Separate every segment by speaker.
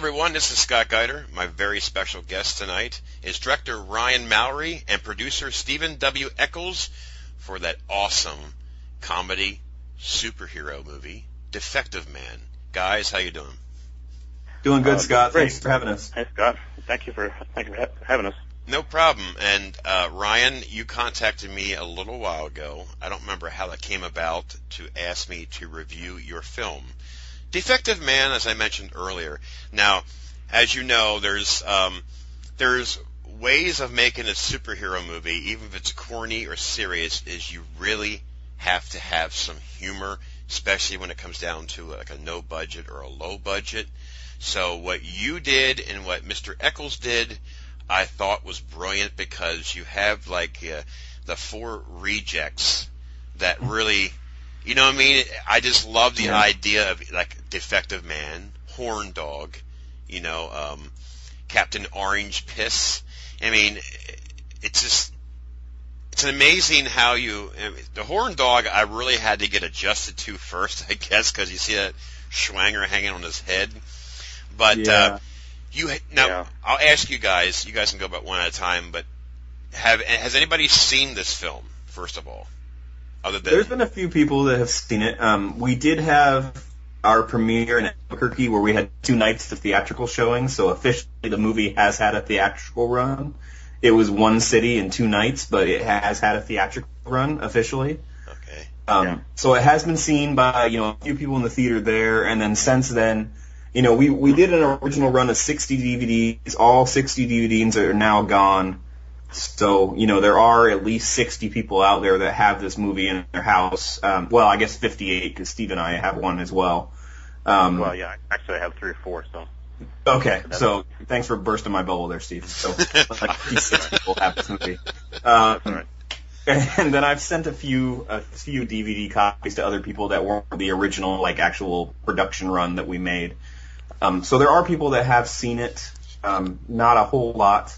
Speaker 1: everyone, this is Scott Geider. My very special guest tonight is director Ryan Mowry and producer Stephen W. Eckles for that awesome comedy superhero movie, Defective Man. Guys, how you doing?
Speaker 2: Doing good, Scott.
Speaker 3: Great.
Speaker 2: Thanks for having us.
Speaker 3: Hey, Scott. Thank you for having us.
Speaker 1: No problem. And Ryan, you contacted me a little while ago. I don't remember how that came about to ask me to review your film. Defective Man, as I mentioned earlier. Now, as you know, there's ways of making a superhero movie, even if it's corny or serious, is you really have to have some humor, especially when it comes down to like a no budget or a low budget. So what you did and what Mr. Eckles did, I thought was brilliant, because you have like the four rejects that really, you know what I mean? I just love the idea of like Defective Man, Horn Dog, Captain Orange Piss. I mean, it's amazing how the Horn Dog I really had to get adjusted to first, I guess, because you see that schwanger hanging on his head. But I'll ask you guys. You guys can go about one at a time. But has anybody seen this film? First of all,
Speaker 2: there's been a few people that have seen it. We did have our premiere in Albuquerque where we had 2 nights of theatrical showing. So officially, the movie has had a theatrical run. It was 1 city and 2 nights, but it has had a theatrical run officially.
Speaker 1: Okay.
Speaker 2: So it has been seen by a few people in the theater there, and then since then. We did an original run of 60 DVDs. All 60 DVDs are now gone. So, there are at least 60 people out there that have this movie in their house. Well, I guess 58, because Steve and I have one as well.
Speaker 3: Actually I have 3 or 4, so.
Speaker 2: Okay, so thanks for bursting my bubble there, Steve. So, like 56 people have this movie.
Speaker 3: That's all right.
Speaker 2: And then I've sent a few DVD copies to other people that weren't the original, actual production run that we made. So there are people that have seen it, not a whole lot.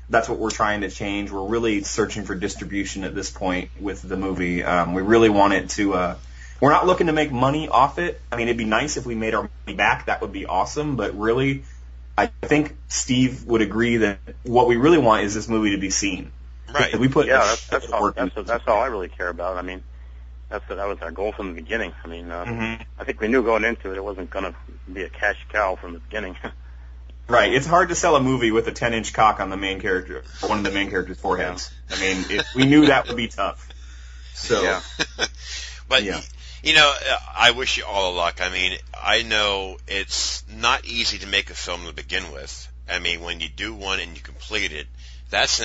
Speaker 2: That's what we're trying to change. We're really searching for distribution at this point with the movie. We really want it to, we're not looking to make money off it. I mean, it'd be nice if we made our money back. That would be awesome. But really, I think Steve would agree that what we really want is this movie to be seen.
Speaker 1: Right.
Speaker 2: We put
Speaker 3: that's all I really care about. I mean, that was our goal from the beginning. I mean, I think we knew going into it wasn't going to be a cash cow from the beginning.
Speaker 2: Right. It's hard to sell a movie with a 10-inch cock on the main character, one of the main character's foreheads. Yeah. I mean, we knew that would be tough. So,
Speaker 3: yeah.
Speaker 1: But I wish you all the luck. I mean, I know it's not easy to make a film to begin with. I mean, when you do one and you complete it, that's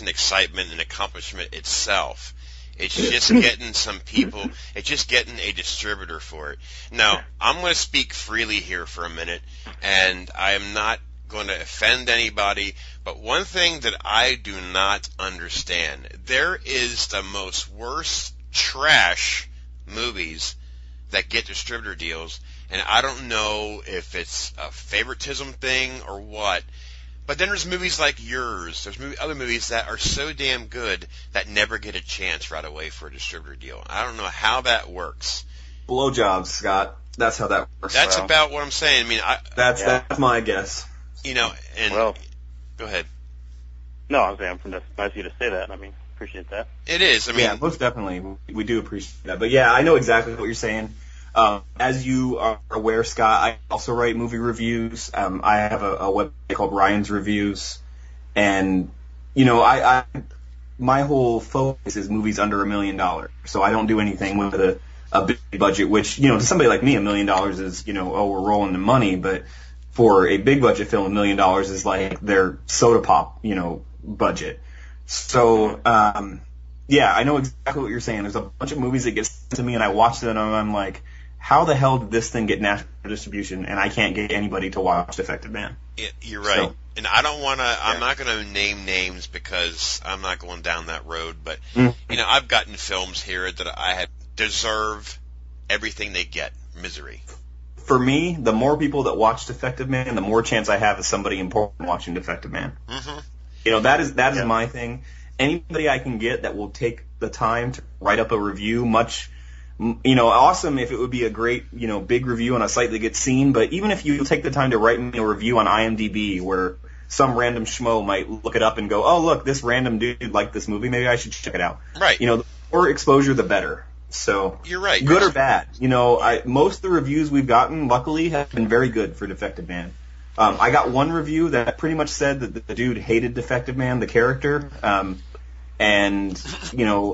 Speaker 1: an excitement and accomplishment itself. It's just getting some people, it's just getting a distributor for it. Now, I'm going to speak freely here for a minute, and I am not going to offend anybody, but one thing that I do not understand, there is the most worst trash movies that get distributor deals, and I don't know if it's a favoritism thing or what. But then there's movies like yours. There's other movies that are so damn good that never get a chance right away for a distributor deal. I don't know how that works.
Speaker 2: Blowjobs, Scott. That's how that works.
Speaker 1: That's about what I'm saying. I mean,
Speaker 2: that's my guess.
Speaker 1: Go ahead.
Speaker 3: No, I'm saying that's nice of you to say that. I mean, appreciate that.
Speaker 1: It is. I mean,
Speaker 2: yeah, most definitely. We do appreciate that. But yeah, I know exactly what you're saying. As you are aware, Scott, I also write movie reviews. I have a website called Ryan's Reviews, and my whole focus is movies under $1 million. So I don't do anything with a big budget, which to somebody like me, $1 million is we're rolling the money. But for a big budget film, $1 million is like their soda pop budget. So yeah, I know exactly what you're saying. There's a bunch of movies that get sent to me, and I watch them, and I'm like, how the hell did this thing get national distribution, and I can't get anybody to watch Defective Man?
Speaker 1: You're right. So, and I don't want to, I'm not going to name names because I'm not going down that road, but, I've gotten films here that I have deserve everything they get. Misery.
Speaker 2: For me, the more people that watch Defective Man, the more chance I have of somebody important watching Defective Man.
Speaker 1: Mm-hmm.
Speaker 2: That is my thing. Anybody I can get that will take the time to write up a review, much awesome if it would be a great, big review on a site that gets seen, but even if you take the time to write me a review on IMDb where some random schmo might look it up and go, oh, look, this random dude liked this movie, maybe I should check it out.
Speaker 1: Right.
Speaker 2: The more exposure, the better. So
Speaker 1: you're right.
Speaker 2: Good or bad. Most of the reviews we've gotten, luckily, have been very good for Defective Man. I got one review that pretty much said that the dude hated Defective Man, the character. And,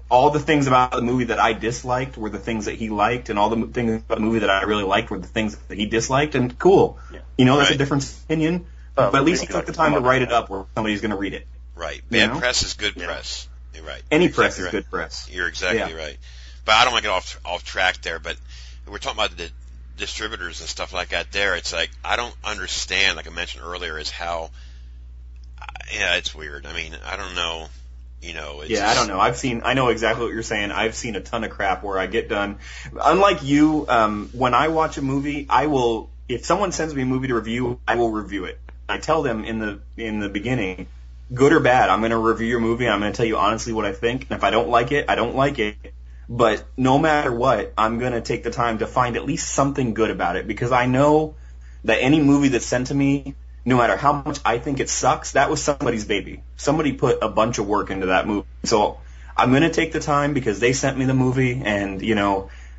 Speaker 2: all the things about the movie that I disliked were the things that he liked, and all the things about the movie that I really liked were the things that he disliked, and cool. Yeah. That's a different opinion, but at least he took the time to write it up where somebody's going to read it.
Speaker 1: Right. Bad press is good press. You're right.
Speaker 2: Any press is good press.
Speaker 1: You're exactly right. But I don't want to get off track there, but we're talking about the distributors and stuff like that there. It's like, I don't understand, like I mentioned earlier, is how, it's weird. I mean, I don't know.
Speaker 2: I don't know. I know exactly what you're saying. I've seen a ton of crap where I get done. Unlike you, when I watch a movie, if someone sends me a movie to review, I will review it. I tell them in the beginning, good or bad, I'm going to review your movie, and I'm going to tell you honestly what I think. And if I don't like it, I don't like it. But no matter what, I'm going to take the time to find at least something good about it, because I know that any movie that's sent to me, no matter how much I think it sucks, that was somebody's baby. Somebody put a bunch of work into that movie. So I'm going to take the time because they sent me the movie, and,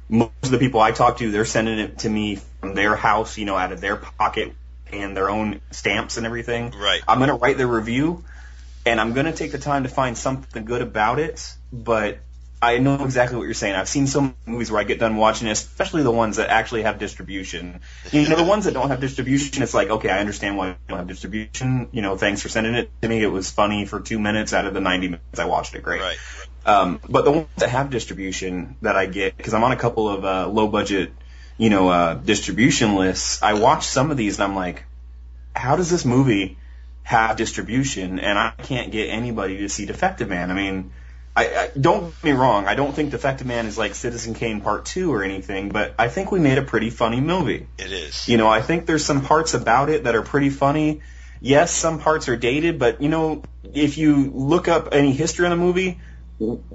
Speaker 2: most of the people I talk to, they're sending it to me from their house, out of their pocket and their own stamps and everything.
Speaker 1: Right.
Speaker 2: I'm going to write the review, and I'm going to take the time to find something good about it, but I know exactly what you're saying. I've seen so many movies where I get done watching it, especially the ones that actually have distribution. The ones that don't have distribution, it's like, okay, I understand why you don't have distribution. Thanks for sending it to me. It was funny for 2 minutes out of the 90 minutes I watched it. Great.
Speaker 1: Right.
Speaker 2: But the ones that have distribution that I get, because I'm on a couple of low-budget, distribution lists, I watch some of these and I'm like, how does this movie have distribution and I can't get anybody to see Defective Man? I mean, I don't get me wrong, I don't think Defective Man is like Citizen Kane Part 2 or anything, but I think we made a pretty funny movie.
Speaker 1: It is.
Speaker 2: I think there's some parts about it that are pretty funny. Yes, some parts are dated, but, if you look up any history on the movie,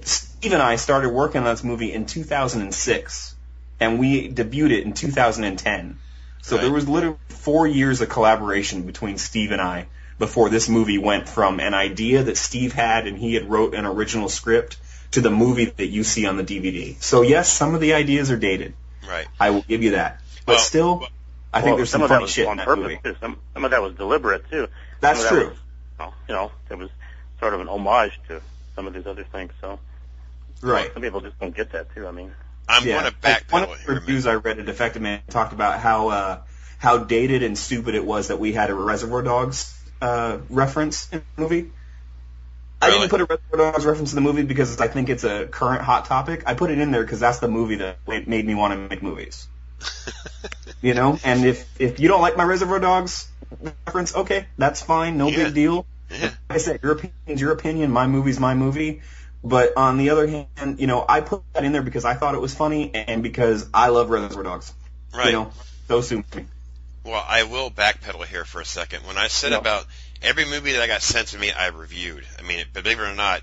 Speaker 2: Steve and I started working on this movie in 2006, and we debuted it in 2010. So There was literally 4 years of collaboration between Steve and I before this movie went from an idea that Steve had and he had wrote an original script to the movie that you see on the DVD. So yes, some of the ideas are dated.
Speaker 1: Right.
Speaker 2: I will give you that. But still, I think there's some funny shit in that movie.
Speaker 3: Some of that was deliberate too.
Speaker 2: That's true.
Speaker 3: It was sort of an homage to some of these other things. So,
Speaker 2: right.
Speaker 3: Some people just don't get that too. I mean,
Speaker 1: I'm going to backpedal.
Speaker 2: One of the reviews I read of Defective Man talked about how dated and stupid it was that we had a Reservoir Dogs reference in the movie. Really? I didn't put a Reservoir Dogs reference in the movie because I think it's a current hot topic. I put it in there because that's the movie that made me want to make movies. And if you don't like my Reservoir Dogs reference, okay, that's fine, no big deal. Yeah. Like I said, your opinion's your opinion, my movie's my movie. But on the other hand, I put that in there because I thought it was funny and because I love Reservoir Dogs.
Speaker 1: Right.
Speaker 2: So soon.
Speaker 1: Well, I will backpedal here for a second. When I said about every movie that I got sent to me, I reviewed. I mean, believe it or not,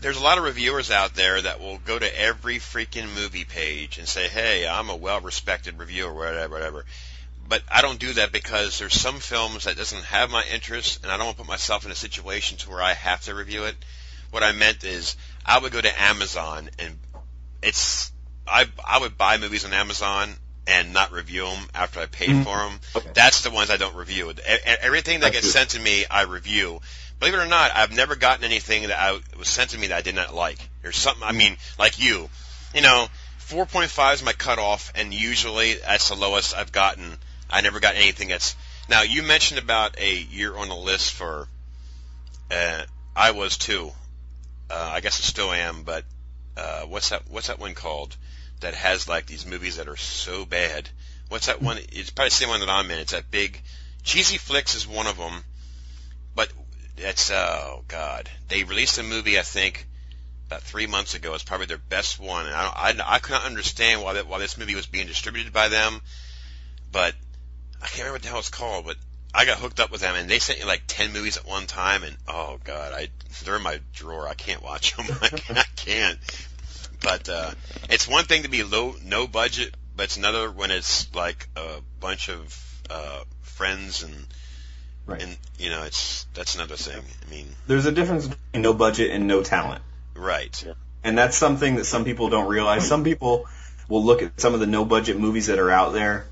Speaker 1: there's a lot of reviewers out there that will go to every freaking movie page and say, hey, I'm a well-respected reviewer, whatever. But I don't do that because there's some films that doesn't have my interest, and I don't want to put myself in a situation to where I have to review it. What I meant is I would go to Amazon, and I would buy movies on Amazon and not review them after I paid for them. Okay. That's the ones I don't review. Everything that gets sent to me, I review. Believe it or not, I've never gotten anything that was sent to me that I did not like. There's something, I mean, like you. 4.5 is my cutoff, and usually that's the lowest I've gotten. I never got anything that's... Now, you mentioned about you're on a list for... I was too. I guess I still am, but what's that one called that has like these movies that are so bad? What's that one? It's probably the same one that I'm in. It's that big... Cheesy Flicks is one of them, but it's... Oh, God. They released a movie, I think, about 3 months ago. It's probably their best one, and I couldn't understand why this movie was being distributed by them, but... I can't remember what the hell it's called, but I got hooked up with them, and they sent me like 10 movies at one time, and oh god, they're in my drawer. I can't watch them. I can't. But it's one thing to be no budget, but it's another when it's like a bunch of friends and that's another thing. I mean,
Speaker 2: there's a difference between no budget and no talent.
Speaker 1: Right.
Speaker 2: And that's something that some people don't realize. Some people will look at some of the no budget movies that are out there.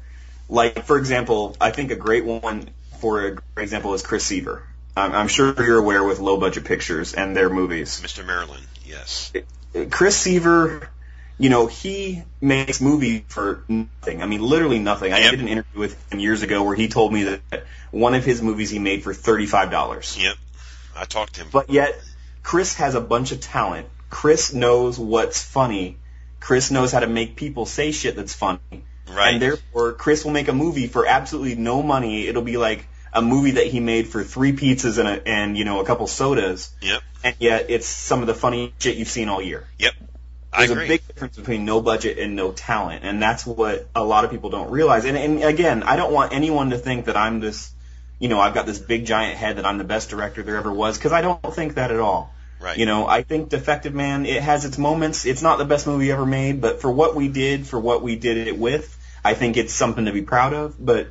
Speaker 2: Like, for example, I think a great one for a great example is Chris Seaver. I'm sure you're aware with low budget pictures and their movies.
Speaker 1: Mr. Maryland, yes.
Speaker 2: Chris Seaver, he makes movies for nothing. I mean, literally nothing. I did an interview with him years ago where he told me that one of his movies he made for $35.
Speaker 1: Yep. I talked to him.
Speaker 2: But yet, Chris has a bunch of talent. Chris knows what's funny. Chris knows how to make people say shit that's funny.
Speaker 1: Right.
Speaker 2: And therefore, Chris will make a movie for absolutely no money. It'll be like a movie that he made for 3 pizzas and a couple sodas.
Speaker 1: Yep.
Speaker 2: And yet, it's some of the funny shit you've seen all year.
Speaker 1: Yep.
Speaker 2: There's a big difference between no budget and no talent, and that's what a lot of people don't realize. And again, I don't want anyone to think that I'm this, I've got this big giant head that I'm the best director there ever was, because I don't think that at all.
Speaker 1: Right.
Speaker 2: I think Defective Man, it has its moments. It's not the best movie ever made, but for what we did it with, I think it's something to be proud of. But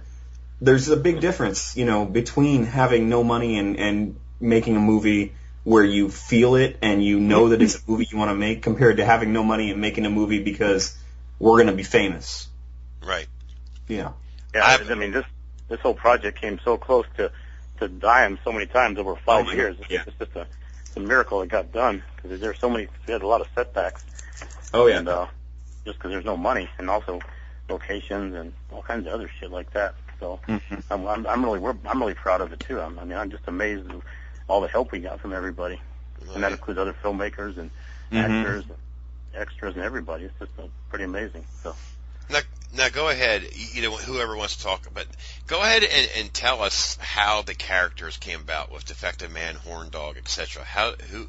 Speaker 2: there's a big difference, between having no money and making a movie where you feel it and you know that it's a movie you want to make, compared to having no money and making a movie because we're going to be famous.
Speaker 1: Right.
Speaker 2: Yeah.
Speaker 3: Yeah, I mean, this whole project came so close to dying so many times over 5 years.
Speaker 2: Yeah.
Speaker 3: It's just a miracle it got done, because there's so many. We had a lot of setbacks.
Speaker 2: Oh yeah.
Speaker 3: And just because there's no money, and also locations and all kinds of other shit like that. So I'm really proud of it too. I'm just amazed at all the help we got from everybody, and that includes other filmmakers and actors, and extras, and everybody. It's just pretty amazing. So
Speaker 1: now go ahead. Whoever wants to talk, but go ahead and tell us how the characters came about with Defective Man, Horn Dog, etc. Who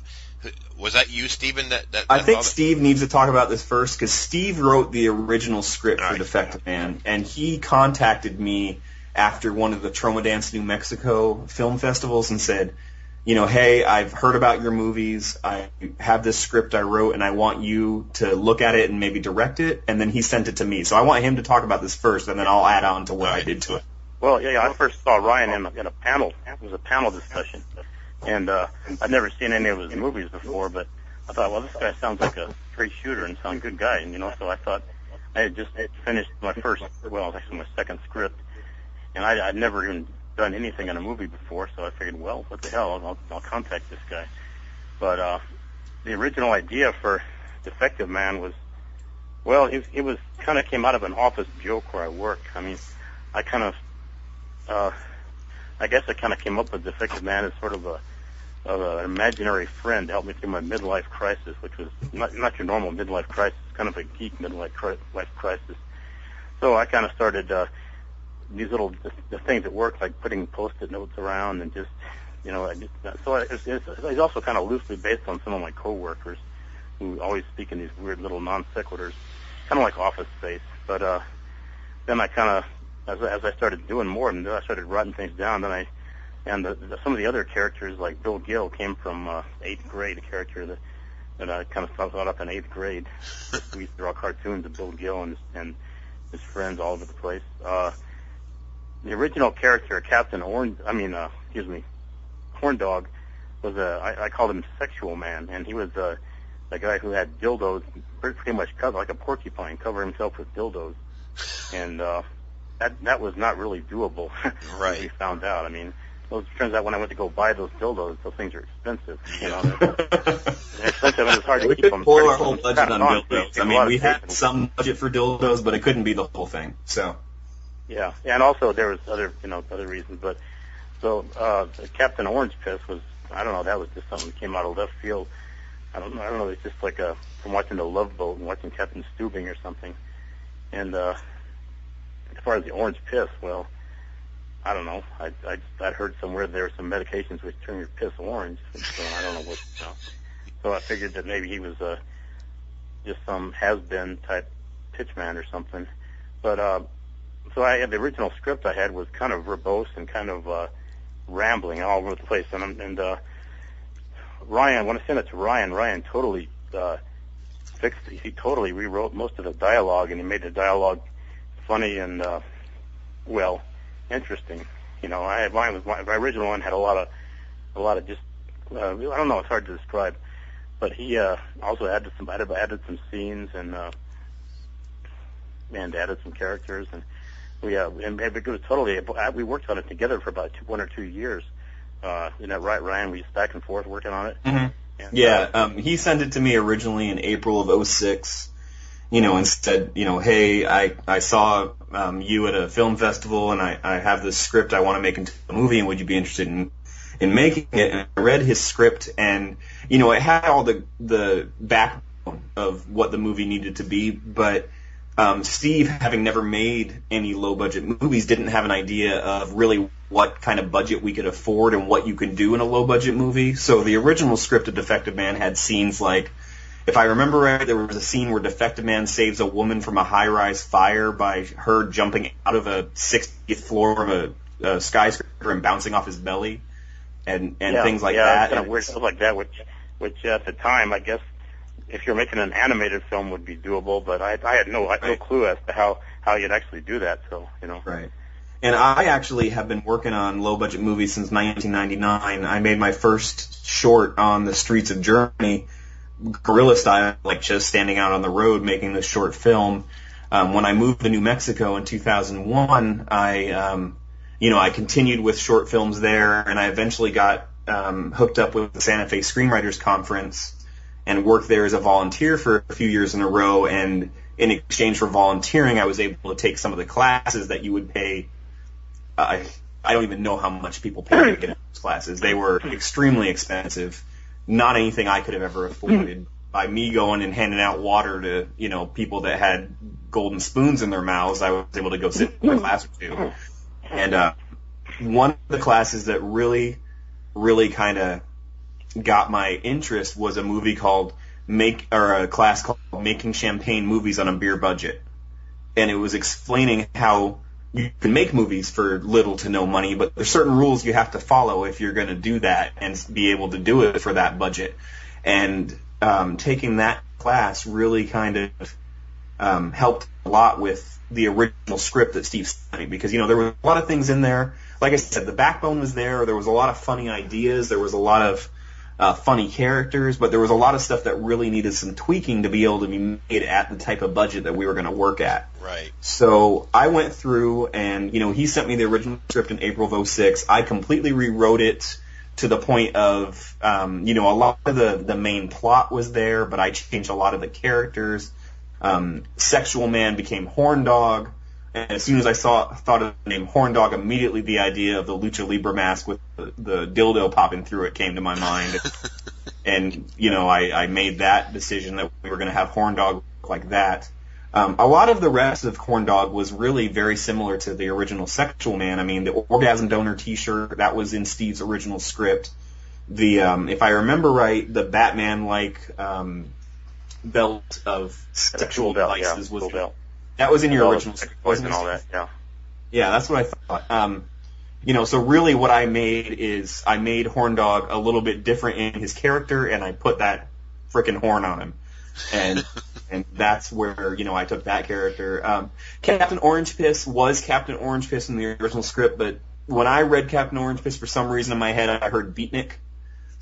Speaker 1: was that? You, Steven?
Speaker 2: I think Steve needs to talk about this first, because Steve wrote the original script for Defective Man, and he contacted me after one of the Troma Dance, New Mexico film festivals and said, hey, I've heard about your movies. I have this script I wrote, and I want you to look at it and maybe direct it. And then he sent it to me. So I want him to talk about this first, and then I'll add on to what I did to it.
Speaker 3: Well, yeah, I first saw Ryan in a panel. It was a panel discussion. And I'd never seen any of his movies before, but I thought, well, this guy sounds like a straight shooter and sounds a good guy. And, so I thought I had just finished my second script. And I'd never even done anything in a movie before, so I figured, well, what the hell, I'll contact this guy. But the original idea for Defective Man was, well, it was kind of came out of an office joke where I work. I mean, I guess I kind of came up with Defective Man as sort of an imaginary friend to help me through my midlife crisis, which was not your normal midlife crisis, kind of a geek midlife crisis. So I kind of started these little the things that work, like putting Post-it notes around and just, it's also kind of loosely based on some of my coworkers who always speak in these weird little non sequiturs, kind of like Office Space. But then I kind of, as I started doing more, and I started writing things down, some of the other characters, like Bill Gill, came from 8th grade, a character that I kind of thought up in 8th grade. We used to draw cartoons of Bill Gill and his friends all over the place. The original character, Captain Horn Dog, was I called him Sexual Man, and he was a guy who had dildos, pretty much covered like a porcupine, cover himself with dildos, and that was not really doable.
Speaker 1: Right.
Speaker 3: We found out. I mean, it turns out when I went to go buy those dildos, those things are expensive. They're expensive, and it's hard to keep them.
Speaker 2: We couldn't blow our whole budget on dildos. I mean, we had some budget for dildos, but it couldn't be the whole thing. So.
Speaker 3: Yeah, and also there was other reasons, but so Captain Orange Piss was, I don't know, that was just something that came out of left field. I don't know, it's just like from watching The Love Boat and watching Captain Stubing or something. And as far as the orange piss, well, I don't know. I'd heard somewhere there were some medications which turn your piss orange, so I don't know what. So I figured that maybe he was just some has-been type pitchman or something, but. So the original script I had was kind of verbose and kind of rambling all over the place. And Ryan, when I sent it to Ryan totally he totally rewrote most of the dialogue, and he made the dialogue funny and interesting. You know, my original one had a lot of just I don't know, it's hard to describe, but he also added some scenes and added some characters, and it was totally, we worked on it together for about 1 or 2 years. Isn't that right, Ryan? We just back and forth working on it.
Speaker 2: Mm-hmm. And, he sent it to me originally in April of '06, and said, hey, I saw you at a film festival, and I have this script I want to make into a movie, and would you be interested in making it? And I read his script, and, it had all the backbone of what the movie needed to be, but Steve, having never made any low-budget movies, didn't have an idea of really what kind of budget we could afford and what you can do in a low-budget movie. So the original script of Defective Man had scenes like, if I remember right, there was a scene where Defective Man saves a woman from a high-rise fire by her jumping out of a 60th floor of a skyscraper and bouncing off his belly, and things like that.
Speaker 3: Yeah, kind of weird stuff like that, which at the time, I guess, if you're making an animated film, would be doable, but I had no clue as to how you'd actually do that. So
Speaker 2: Right. And I actually have been working on low-budget movies since 1999. I made my first short on the streets of Germany, guerrilla style, like just standing out on the road making this short film. When I moved to New Mexico in 2001, I continued with short films there, and I eventually got hooked up with the Santa Fe Screenwriters Conference and worked there as a volunteer for a few years in a row. And in exchange for volunteering, I was able to take some of the classes that you would pay. I don't even know how much people pay to get in those classes. They were extremely expensive. Not anything I could have ever afforded. By me going and handing out water to, people that had golden spoons in their mouths, I was able to go sit in a class or two. And one of the classes that really, really kind of got my interest was a movie called a class called Making Champagne Movies on a Beer Budget. And it was explaining how you can make movies for little to no money, but there's certain rules you have to follow if you're going to do that and be able to do it for that budget. And taking that class really kind of helped a lot with the original script that Steve sent me, because there were a lot of things in there. Like I said, the backbone was there. There was a lot of funny ideas. There was a lot of funny characters, but there was a lot of stuff that really needed some tweaking to be able to be made at the type of budget that we were going to work at.
Speaker 1: Right.
Speaker 2: So I went through and, he sent me the original script in April of '06. I completely rewrote it to the point of, a lot of the main plot was there, but I changed a lot of the characters. Sexual Man became Horn Dog. And as soon as I thought of the name Horn Dog, immediately the idea of the Lucha Libre mask with the dildo popping through it came to my mind. And, I made that decision that we were going to have Horn Dog look like that. A lot of the rest of Horn Dog was really very similar to the original Sexual Man. I mean, the Orgasm Donor t-shirt, that was in Steve's original script. The, if I remember right, the Batman-like belt of sexual devices was... That was in your original script, wasn't it?
Speaker 3: All that, yeah.
Speaker 2: Yeah, that's what I thought. So really what I made is I made Horn Dog a little bit different in his character, and I put that frickin' horn on him. And that's where, I took that character. Captain Orange Piss was Captain Orange Piss in the original script, but when I read Captain Orange Piss, for some reason in my head I heard Beatnik.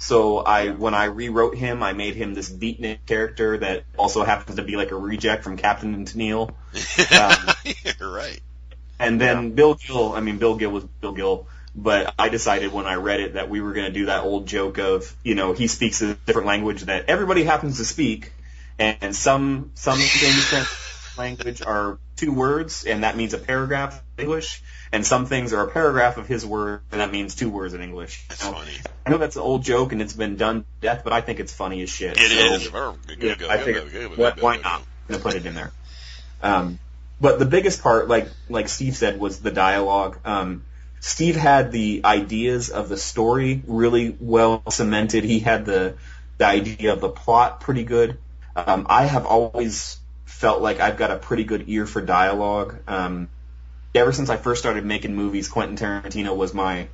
Speaker 2: So when I rewrote him, I made him this beatnik character that also happens to be like a reject from Captain and Tennille.
Speaker 1: You're right.
Speaker 2: And then Bill Gill was Bill Gill, but I decided when I read it that we were going to do that old joke of, he speaks a different language that everybody happens to speak, and some things in language are 2 words, and that means a paragraph in English. And some things are a paragraph of his word, and that means 2 words in English.
Speaker 1: That's funny.
Speaker 2: I know that's an old joke, and it's been done to death, but I think it's funny as shit.
Speaker 1: It is.
Speaker 2: I figured, why not? I'm going to put it in there. But the biggest part, like Steve said, was the dialogue. Steve had the ideas of the story really well cemented. He had the idea of the plot pretty good. I have always felt like I've got a pretty good ear for dialogue. Ever since I first started making movies, Quentin Tarantino was my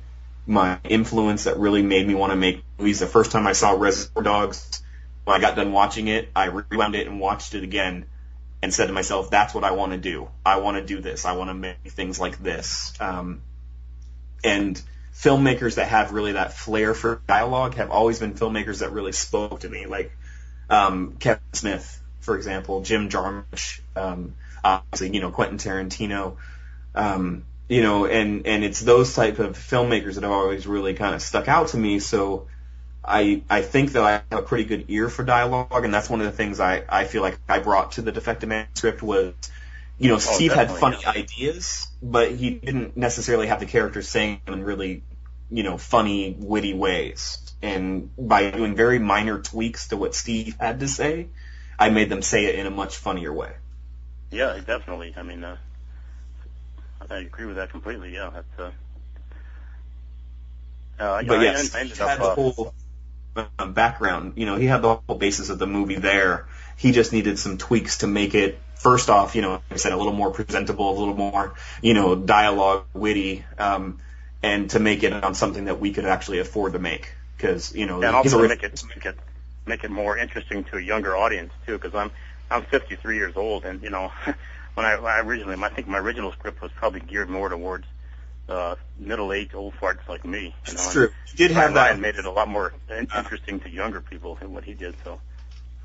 Speaker 2: influence that really made me want to make movies. The first time I saw Reservoir Dogs, when I got done watching it, I rewound it and watched it again and said to myself, that's what I want to do. I want to do this. I want to make things like this. And filmmakers that have really that flair for dialogue have always been filmmakers that really spoke to me, like Kevin Smith, for example, Jim Jarmusch, obviously, Quentin Tarantino, and it's those type of filmmakers that have always really kind of stuck out to me. So I think that I have a pretty good ear for dialogue, and that's one of the things I feel like I brought to the Defective Man script was, Steve had funny ideas, but he didn't necessarily have the characters saying them in really, funny, witty ways. And by doing very minor tweaks to what Steve had to say, I made them say it in a much funnier way.
Speaker 3: Yeah, definitely. I mean, I agree with that completely. Yeah, that's.
Speaker 2: But yes, he had the whole background. He had the whole basis of the movie there. He just needed some tweaks to make it. First off, like I said, a little more presentable, a little more, dialogue, witty, and to make it on something that we could actually afford to make. Because
Speaker 3: and also make it more interesting to a younger audience too. Because I'm 53 years old, and when I originally, I think my original script was probably geared more towards middle-aged old farts like me.
Speaker 2: That's true. You did have that.
Speaker 3: And made it a lot more interesting to younger people than what he did. So.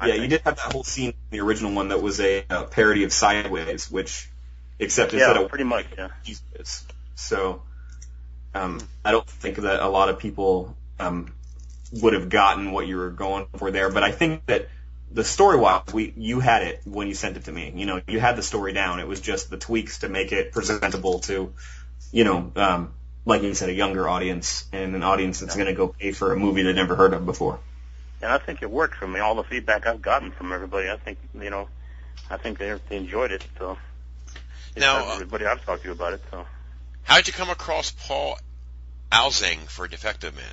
Speaker 2: Yeah, you did have that whole scene in the original one that was a parody of Sideways, which, except instead of
Speaker 3: pretty much, yeah.
Speaker 2: Jesus. So, I don't think that a lot of people would have gotten what you were going for there, but I think that the story-wise, you had it when you sent it to me. You had the story down. It was just the tweaks to make it presentable to, like you said, a younger audience and an audience that's going to go pay for a movie they never heard of before.
Speaker 3: And I think it worked for me. All the feedback I've gotten from everybody, I think they enjoyed it. So
Speaker 1: now,
Speaker 3: everybody I've talked to about it. So
Speaker 1: how did you come across Paul Alsing for Defective Man?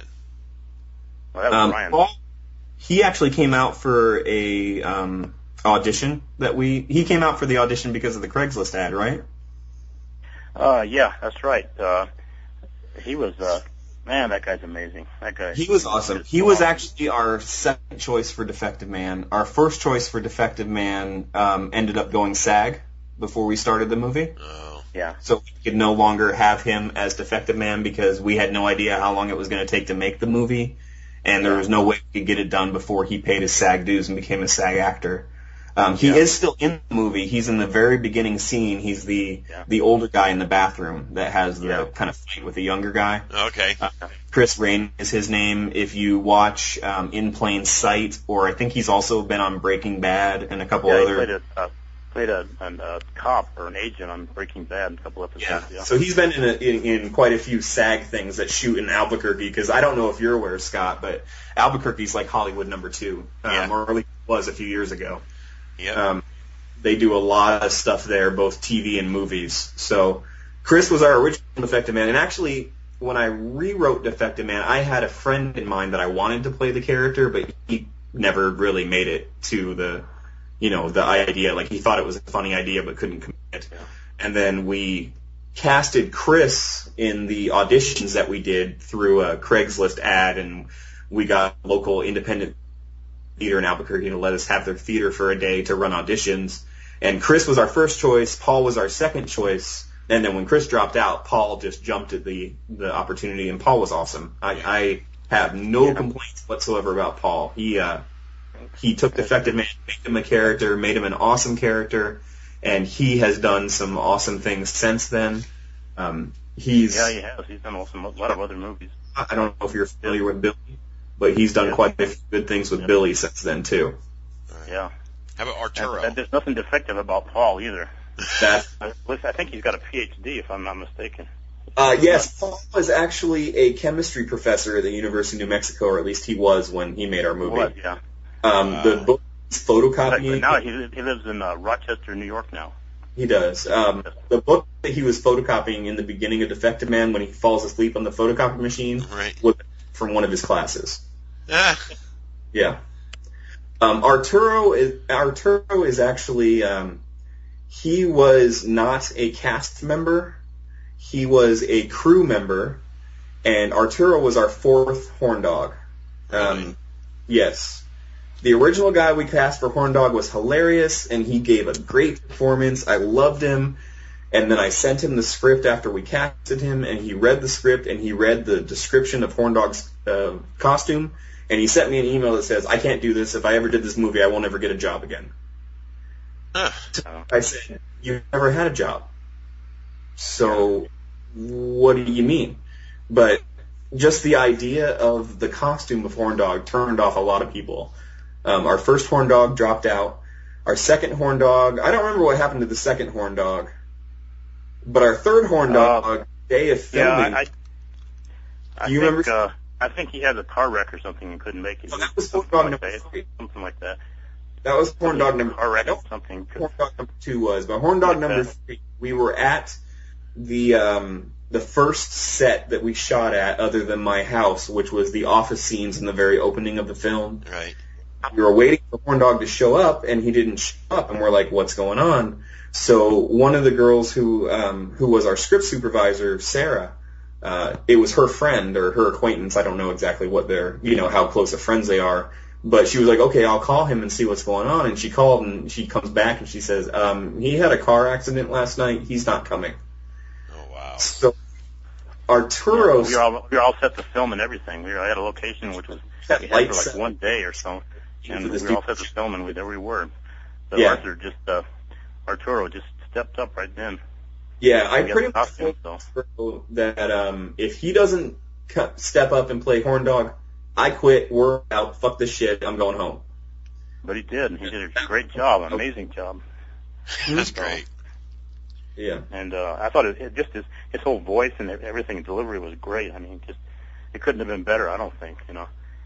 Speaker 3: Well, that was Ryan.
Speaker 2: Paul, he actually came out for a audition he came out for the audition because of the Craigslist ad, right?
Speaker 3: Yeah, that's right. He was. Man, that guy's amazing. That guy.
Speaker 2: He was awesome. He was actually our second choice for Defective Man. Our first choice for Defective Man ended up going SAG before we started the movie.
Speaker 1: Oh.
Speaker 3: Yeah.
Speaker 2: So we could no longer have him as Defective Man because we had no idea how long it was going to take to make the movie, and there was no way we could get it done before he paid his SAG dues and became a SAG actor. He is still in the movie. He's in the very beginning scene. He's the older guy in the bathroom that has the kind of fight with the younger guy.
Speaker 1: Okay.
Speaker 2: Chris Rain is his name. If you watch In Plain Sight, or I think he's also been on Breaking Bad and a couple other.
Speaker 3: Played a cop or an agent on Breaking Bad in a couple episodes.
Speaker 2: Yeah. So he's been in quite a few SAG things that shoot in Albuquerque. Because I don't know if you're aware, Scott, but Albuquerque's like Hollywood #2, or at least was a few years ago.
Speaker 1: Yeah.
Speaker 2: They do a lot of stuff there, both TV and movies. So Chris was our original Defective Man, and actually, when I rewrote Defective Man, I had a friend in mind that I wanted to play the character, but he never really made it to the idea. Like, he thought it was a funny idea, but couldn't commit. Yeah. And then we casted Chris in the auditions that we did through a Craigslist ad, and we got local independent theater in Albuquerque to let us have their theater for a day to run auditions. And Chris was our first choice, Paul was our second choice, and then when Chris dropped out, Paul just jumped at the opportunity, and Paul was awesome. I have no complaints whatsoever about Paul. He took Defective Man, made him a character, made him an awesome character, and he has done some awesome things since then.
Speaker 3: He has. He's done a lot of other movies.
Speaker 2: I don't know if you're familiar with Billy, but he's done quite a few good things with Billy since then, too.
Speaker 3: Yeah.
Speaker 1: How about Arturo?
Speaker 3: And there's nothing defective about Paul, either.
Speaker 2: I
Speaker 3: think he's got a Ph.D., if I'm not mistaken.
Speaker 2: Yes, Paul was actually a chemistry professor at the University of New Mexico, or at least he was when he made our movie.
Speaker 3: What? Yeah.
Speaker 2: The book is photocopying.
Speaker 3: But now he lives in Rochester, New York now.
Speaker 2: He does. The book that he was photocopying in the beginning of Defective Man, when he falls asleep on the photocopy machine, was from one of his classes. Yeah. Arturo is actually he was not a cast member. He was a crew member, and Arturo was our fourth horn dog. Yes. The original guy we cast for Horn Dog was hilarious, and he gave a great performance. I loved him. And then I sent him the script after we casted him, and he read the script, and he read the description of Horn Dog's costume, and he sent me an email that says, I can't do this. If I ever did this movie, I won't ever get a job again. I said, you never had a job. So what do you mean? But just the idea of the costume of Horn Dog turned off a lot of people. Our first Horn Dog dropped out. Our second Horn Dog, I don't remember what happened to the second Horn Dog. But our third Horn Dog, day of filming. Remember?
Speaker 3: I think he had a car wreck or something and couldn't make it.
Speaker 2: That was Horn Dog number 3.
Speaker 3: Something like that.
Speaker 2: That was Horn Dog number 3.
Speaker 3: Car wreck or something.
Speaker 2: Horn Dog number 2 was, but Horn Dog number 3, we were at the first set that we shot at, other than my house, which was the office scenes in the very opening of the film.
Speaker 1: Right.
Speaker 2: We were waiting for Horn Dog to show up, and he didn't show up, and we're like, what's going on? So one of the girls who was our script supervisor, Sarah, it was her friend or her acquaintance. I don't know exactly what how close of friends they are. But she was like, okay, I'll call him and see what's going on. And she called, and she comes back, and she says, he had a car accident last night. He's not coming.
Speaker 1: Oh, wow.
Speaker 2: So Arturo...
Speaker 3: Yeah, we were all set to film and everything. We were at a location which was we had for like one day or so. And we were all set to film, and there we were. So
Speaker 2: yeah.
Speaker 3: Arturo just stepped up right then.
Speaker 2: Yeah, I pretty much told that if he doesn't step up and play Horn Dog, I quit, we're out, fuck this shit, I'm going home.
Speaker 3: But he did, and he did a great job, an amazing job.
Speaker 1: That's great.
Speaker 2: Yeah.
Speaker 3: And I thought his whole voice and everything, delivery was great. I mean, it couldn't have been better, I don't think,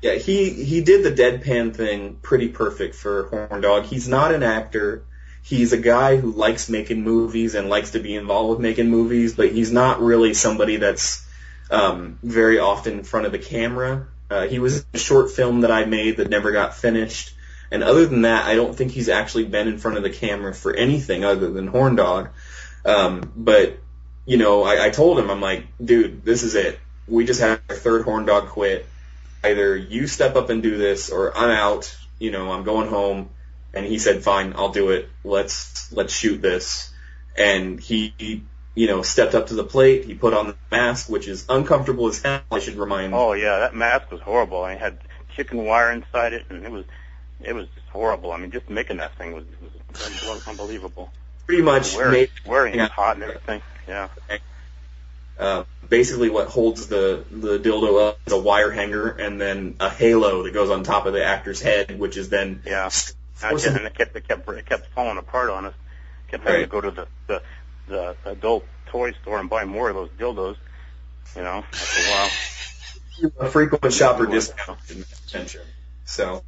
Speaker 2: Yeah, he did the deadpan thing pretty perfect for Horn Dog. He's not an actor. He's a guy who likes making movies and likes to be involved with making movies, but he's not really somebody that's very often in front of the camera. He was in a short film that I made that never got finished. And other than that, I don't think he's actually been in front of the camera for anything other than Horn Dog. But, I told him, I'm like, dude, this is it. We just had our third Horn Dog quit. Either you step up and do this, or I'm out, I'm going home. And he said, fine, I'll do it. Let's shoot this. And he stepped up to the plate. He put on the mask, which is uncomfortable as hell, I should remind you.
Speaker 3: Oh, yeah, that mask was horrible. It had chicken wire inside it, and it was just horrible. I mean, just making that thing was unbelievable.
Speaker 2: Pretty much
Speaker 3: wearing it hot and everything, yeah.
Speaker 2: Basically what holds the dildo up is a wire hanger and then a halo that goes on top of the actor's head, which is then...
Speaker 3: Yeah. And it kept falling apart on us. Kept having to go to the adult toy store and buy more of those dildos. After a while.
Speaker 2: A frequent shopper discount in attention. So,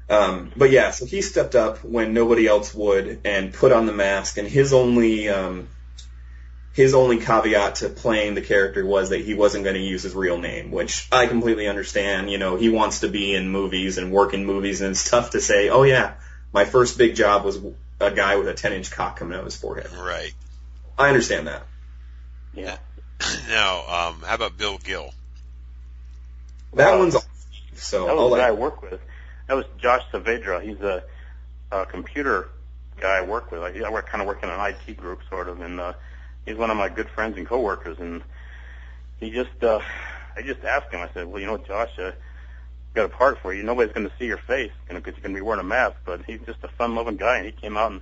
Speaker 2: but yeah, so he stepped up when nobody else would and put on the mask. And his only caveat to playing the character was that he wasn't going to use his real name, which I completely understand. He wants to be in movies and work in movies, and it's tough to say, oh yeah, my first big job was a guy with a 10-inch cock coming out of his forehead.
Speaker 1: Right.
Speaker 2: I understand that.
Speaker 3: Yeah.
Speaker 1: Now, how about Bill Gill?
Speaker 2: That one's so
Speaker 3: that was the guy I work with. That was Josh Saavedra. He's a computer guy I work with. I kind of work in an IT group, sort of, and he's one of my good friends and coworkers, and I just asked him, I said, well, Josh, got a part for you. Nobody's going to see your face, because you're going to be wearing a mask, but he's just a fun-loving guy, and he came out and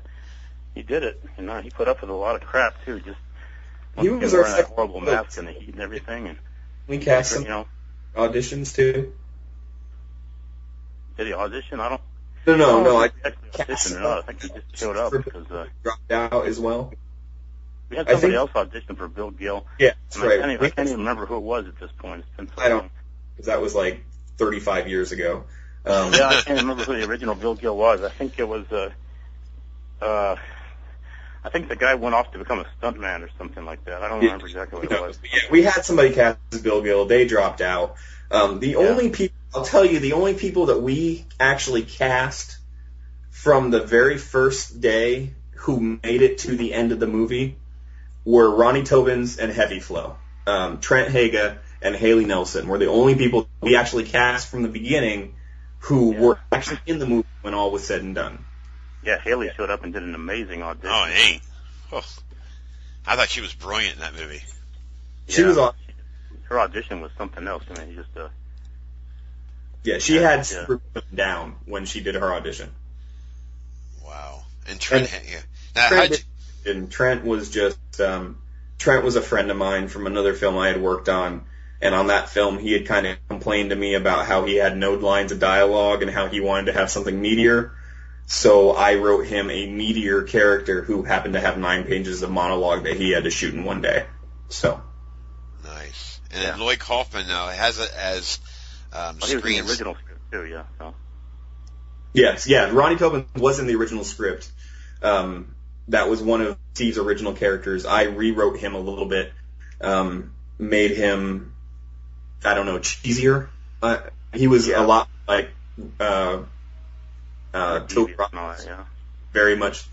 Speaker 3: he did it. He put up with a lot of crap, too, just
Speaker 2: he was
Speaker 3: wearing that horrible mask and the heat and everything. And
Speaker 2: we cast some auditions, too.
Speaker 3: Did he audition? I don't...
Speaker 2: No,
Speaker 3: I auditioned or not. I think he just showed up because...
Speaker 2: dropped out as well.
Speaker 3: We had somebody else audition for Bill Gill.
Speaker 2: Yeah, that's right.
Speaker 3: I can't even remember who it was at this point. It's been so long.
Speaker 2: I don't, because that was like 35 years ago.
Speaker 3: Yeah, I can't remember who the original Bill Gill was. I think it was, I think the guy went off to become a stuntman or something like that. I don't remember exactly what it was.
Speaker 2: Yeah, we had somebody cast as Bill Gill. They dropped out. Only people, I'll tell you, the only people that we actually cast from the very first day who made it to the end of the movie were Ronnie Tobins and Heavy Flow. Trent Haga and Haley Nelson were the only people we actually cast from the beginning who were actually in the movie when all was said and done.
Speaker 3: Yeah, Haley showed up and did an amazing audition.
Speaker 1: Oh, hey. Oh. I thought she was brilliant in that movie.
Speaker 2: She was awesome.
Speaker 3: Her audition was something else. I mean,
Speaker 2: she had script down when she did her audition.
Speaker 1: Wow. And Trent,
Speaker 2: Trent was just Trent was a friend of mine from another film I had worked on, and on that film he had kind of complained to me about how he had no lines of dialogue and how he wanted to have something meatier. So I wrote him a meatier character who happened to have 9 pages of monologue that he had to shoot in one day. So
Speaker 1: nice. And then Lloyd Kaufman now has it as
Speaker 3: he was in the original script too. Yeah. So.
Speaker 2: Yes. Yeah. Ronnie Tobin was in the original script. That was one of Steve's original characters. I rewrote him a little bit, made him, I don't know, cheesier. He was a lot like Toby Robbins, very much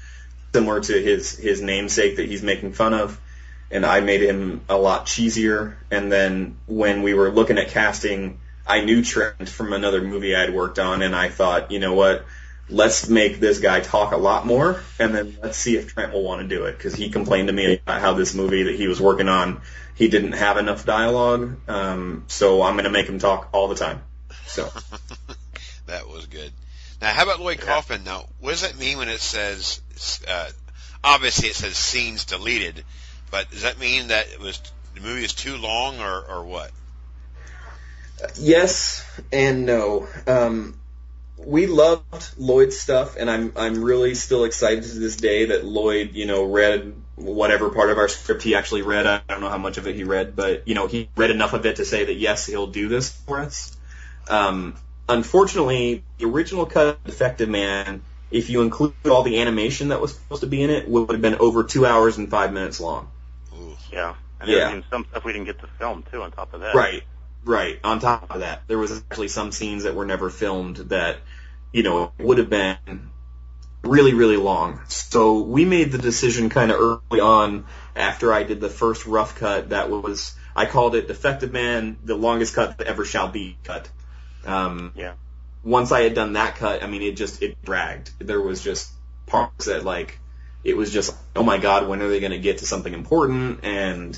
Speaker 2: similar to his namesake that he's making fun of, and I made him a lot cheesier. And then when we were looking at casting, I knew Trent from another movie I had worked on, and I thought, you know what, let's make this guy talk a lot more, and then let's see if Trent will want to do it, because he complained to me about how this movie that he was working on, he didn't have enough dialogue, so I'm going to make him talk all the time. So
Speaker 1: that was good. Now, how about Lloyd Kaufman? Now, what does that mean when it says, obviously it says scenes deleted, but does that mean that the movie is too long, or what?
Speaker 2: Yes and no. We loved Lloyd's stuff, and I'm really still excited to this day that Lloyd, read whatever part of our script he actually read. I don't know how much of it he read, but, he read enough of it to say that, yes, he'll do this for us. Unfortunately, the original cut of Defective Man, if you include all the animation that was supposed to be in it, would have been over 2 hours and 5 minutes long.
Speaker 3: Ooh. Yeah. And there was some stuff we didn't get to film, too, on top of that.
Speaker 2: Right. On top of that, there was actually some scenes that were never filmed that, would have been really, really long. So we made the decision kind of early on after I did the first rough cut that was, I called it Defective Man, the longest cut that ever shall be cut. Once I had done that cut, it dragged. There was just parts that, it was just, oh my God, when are they going to get to something important? And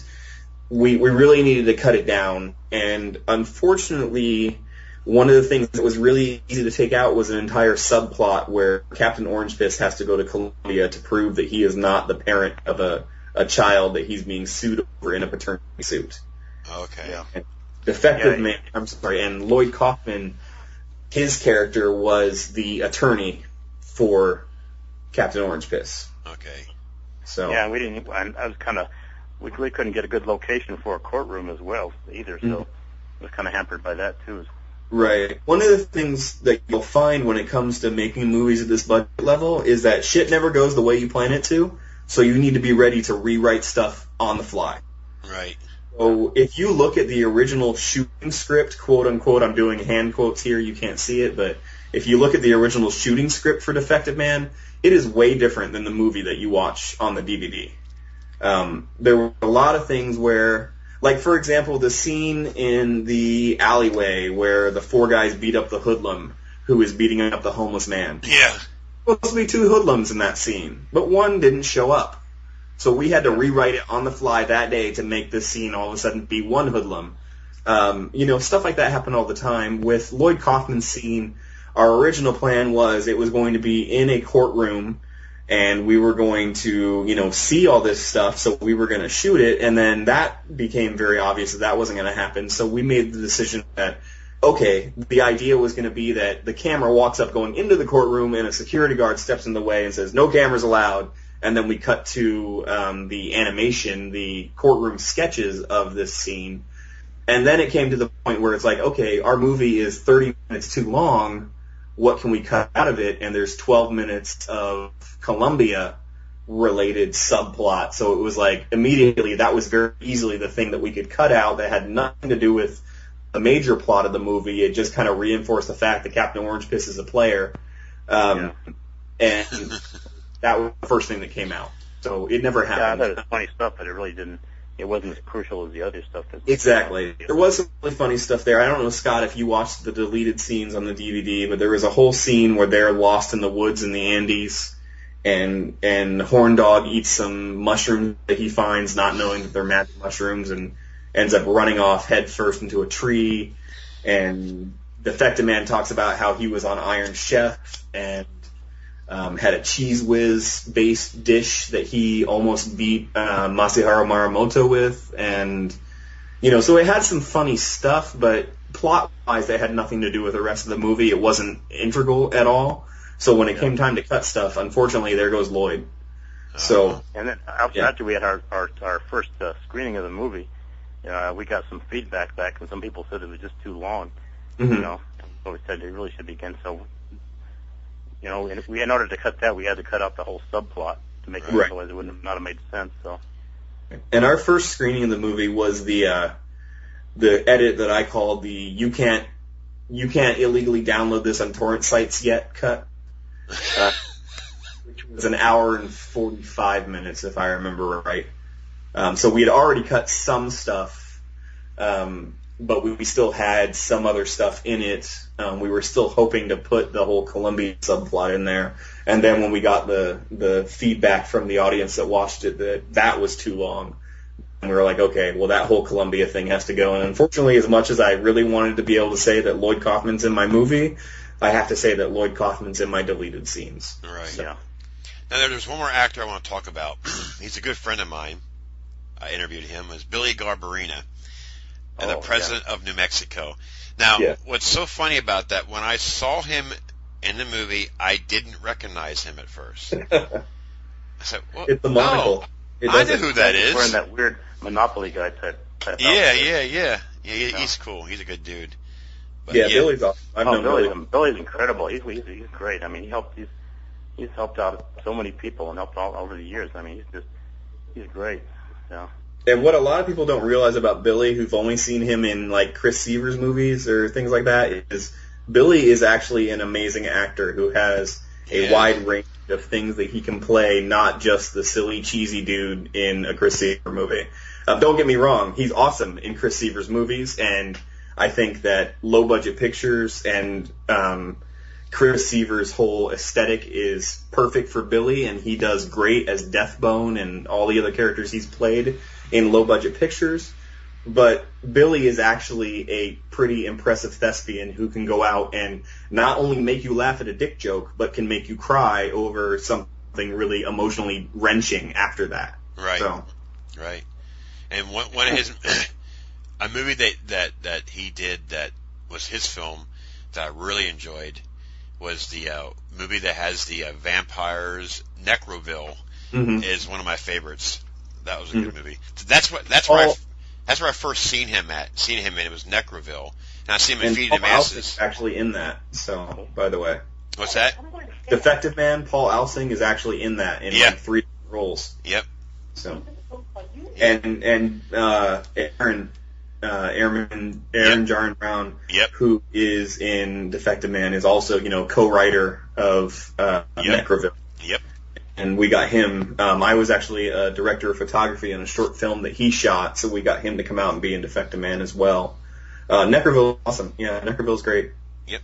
Speaker 2: we really needed to cut it down. And unfortunately, one of the things that was really easy to take out was an entire subplot where Captain Orange Fist has to go to Colombia to prove that he is not the parent of a child that he's being sued over in a paternity suit.
Speaker 1: Okay.
Speaker 2: Yeah. Defective Man, and Lloyd Kaufman, his character was the attorney for Captain Orange Fist.
Speaker 1: Okay.
Speaker 2: So
Speaker 3: yeah, we didn't. I was kind of, we really couldn't get a good location for a courtroom as well either, so I was kind of hampered by that too.
Speaker 2: Right. One of the things that you'll find when it comes to making movies at this budget level is that shit never goes the way you plan it to, so you need to be ready to rewrite stuff on the fly.
Speaker 1: Right.
Speaker 2: So if you look at the original shooting script, quote unquote, I'm doing hand quotes here, you can't see it, but if you look at the original shooting script for Defective Man, it is way different than the movie that you watch on the DVD. There were a lot of things where, like, for example, the scene in the alleyway where the 4 guys beat up the hoodlum who is beating up the homeless man.
Speaker 1: Yeah.
Speaker 2: Supposed to be 2 hoodlums in that scene, but one didn't show up. So we had to rewrite it on the fly that day to make this scene all of a sudden be 1 hoodlum. Stuff like that happened all the time. With Lloyd Kaufman's scene, our original plan was it was going to be in a courtroom, and we were going to, see all this stuff, so we were going to shoot it, and then that became very obvious that wasn't going to happen, so we made the decision that, okay, the idea was going to be that the camera walks up going into the courtroom, and a security guard steps in the way and says, no cameras allowed, and then we cut to the animation, the courtroom sketches of this scene, and then it came to the point where it's like, okay, our movie is 30 minutes too long, what can we cut out of it? And there's 12 minutes of Columbia-related subplot. So it was like, immediately, that was very easily the thing that we could cut out that had nothing to do with the major plot of the movie. It just kind of reinforced the fact that Captain Orange Fist is a player. And that was the first thing that came out. So it never happened.
Speaker 3: Yeah, I thought it was funny stuff, but it really didn't it wasn't as crucial as the other stuff.
Speaker 2: Exactly. There was some really funny stuff there. I don't know, Scott, if you watched the deleted scenes on the DVD, but there was a whole scene where they're lost in the woods in the Andes, and Horn Dog eats some mushrooms that he finds, not knowing that they're magic mushrooms, and ends up running off head first into a tree. And Defective Man talks about how he was on Iron Chef and had a Cheese Whiz-based dish that he almost beat Masahiro Marimoto with. And, so it had some funny stuff, but plot-wise, they had nothing to do with the rest of the movie. It wasn't integral at all. So when it came time to cut stuff, unfortunately, there goes Lloyd. So,
Speaker 3: and then after we had our first screening of the movie, we got some feedback back, and some people said it was just too long.
Speaker 2: Mm-hmm.
Speaker 3: So we said it really should begin. So, in order to cut that, we had to cut out the whole subplot to make it
Speaker 2: right.
Speaker 3: Otherwise it wouldn't have made sense. So.
Speaker 2: And our first screening of the movie was the edit that I called the you can't illegally download this on torrent sites yet cut. Which was an hour and 45 minutes, if I remember right. So we had already cut some stuff, but we still had some other stuff in it. We were still hoping to put the whole Columbia subplot in there. And then when we got the feedback from the audience that watched it that was too long, and we were like, okay, well, that whole Columbia thing has to go. And unfortunately, as much as I really wanted to be able to say that Lloyd Kaufman's in my movie, I have to say that Lloyd Kaufman's in my deleted scenes.
Speaker 1: Right.
Speaker 2: So.
Speaker 3: Yeah.
Speaker 1: Now, there's one more actor I want to talk about. He's a good friend of mine. I interviewed him. Was Billy Garbarina, and the president of New Mexico. Now, what's so funny about that, when I saw him in the movie, I didn't recognize him at first. I said, well,
Speaker 2: it's the monocle.
Speaker 1: I know who that is.
Speaker 3: Wearing that weird Monopoly guy type
Speaker 1: Yeah. He's cool. He's a good dude. But,
Speaker 2: Billy's awesome. I've known Billy.
Speaker 3: Billy's incredible. He's great. I mean, he's helped out so many people and helped all over the years. I mean, he's great. Yeah.
Speaker 2: And what a lot of people don't realize about Billy, who've only seen him in like Chris Seavers movies or things like that, is Billy is actually an amazing actor who has a wide range of things that he can play, not just the silly, cheesy dude in a Chris Seavers movie. Don't get me wrong, he's awesome in Chris Seavers movies, and I think that low budget pictures and Chris Seavers' whole aesthetic is perfect for Billy, and he does great as Deathbone and all the other characters he's played in low budget pictures. But Billy is actually a pretty impressive thespian who can go out and not only make you laugh at a dick joke, but can make you cry over something really emotionally wrenching after that.
Speaker 1: Right.
Speaker 2: So.
Speaker 1: Right. And one of his a movie that he did that was his film that I really enjoyed was the movie that has the vampires. Necroville is one of my favorites. That was a good movie. That's where I first seen him in. It was Necroville, and I see him in Feed the Masses.
Speaker 2: Actually in that. So, by the way,
Speaker 1: what's that?
Speaker 2: Defective Man. Paul Alsing is actually in that in like 3 roles.
Speaker 1: Yep.
Speaker 2: So, and Aaron Jaron Brown, who is in Defective Man, is also co-writer of Necroville.
Speaker 1: Yep.
Speaker 2: And we got him. I was actually a director of photography on a short film that he shot, so we got him to come out and be in Defective Man as well. Necroville, awesome. Yeah, Necroville's great.
Speaker 1: Yep.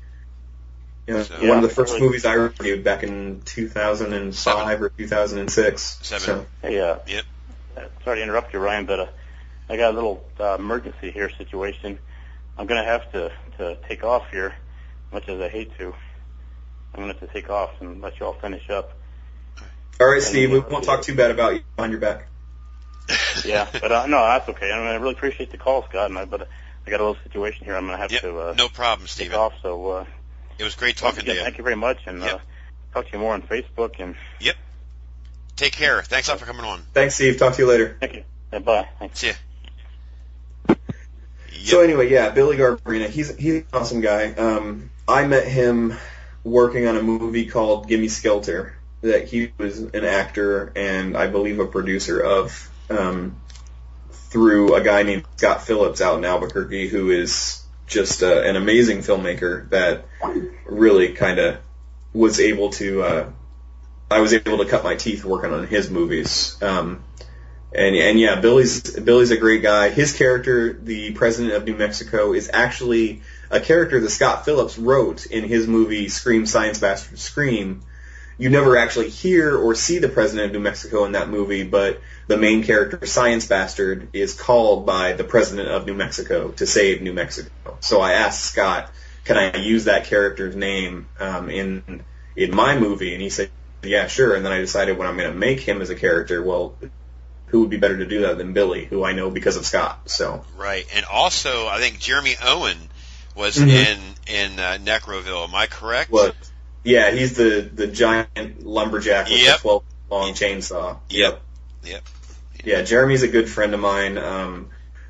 Speaker 2: One of the first movies I reviewed back in 2005 or 2006. So.
Speaker 3: Hey,
Speaker 1: Yep.
Speaker 3: Sorry to interrupt you, Ryan, but I got a little emergency here situation. I'm going to have to take off here, much as I hate to. I'm going to have to take off and let you all finish up.
Speaker 2: All right, Steve, we won't talk too bad about you behind your back.
Speaker 3: Yeah, but no, that's okay. I mean, I really appreciate the call, Scott, but I got a little situation here. I'm going to have to
Speaker 1: no problem, Steven.
Speaker 3: take off. So
Speaker 1: it was great talking to you.
Speaker 3: Thank you very much, and talk to you more on Facebook. And
Speaker 1: Yep. Take care. Thanks a lot for coming on.
Speaker 2: Thanks, Steve. Talk to you later.
Speaker 3: Thank you. Bye. Thanks.
Speaker 1: See ya.
Speaker 2: Yep. So anyway, Billy Garbarina, he's an awesome guy. I met him working on a movie called Gimme Skelter that he was an actor and I believe a producer of through a guy named Scott Phillips out in Albuquerque, who is just an amazing filmmaker that really kind of was able to I was able to cut my teeth working on his movies. And yeah, Billy's a great guy. His character, the president of New Mexico, is actually a character that Scott Phillips wrote in his movie Scream, Science Bastard Scream. You never actually hear or see the president of New Mexico in that movie, but the main character, Science Bastard, is called by the president of New Mexico to save New Mexico. So I asked Scott, can I use that character's name in my movie? And he said, yeah, sure. And then I decided when I'm going to make him as a character, well, who would be better to do that than Billy, who I know because of Scott? So
Speaker 1: right, and also I think Jeremy Owen was in Necroville. Am I correct?
Speaker 2: Well, yeah, he's the giant lumberjack with the 12 long chainsaw.
Speaker 1: Yep.
Speaker 2: Yeah, Jeremy's a good friend of mine.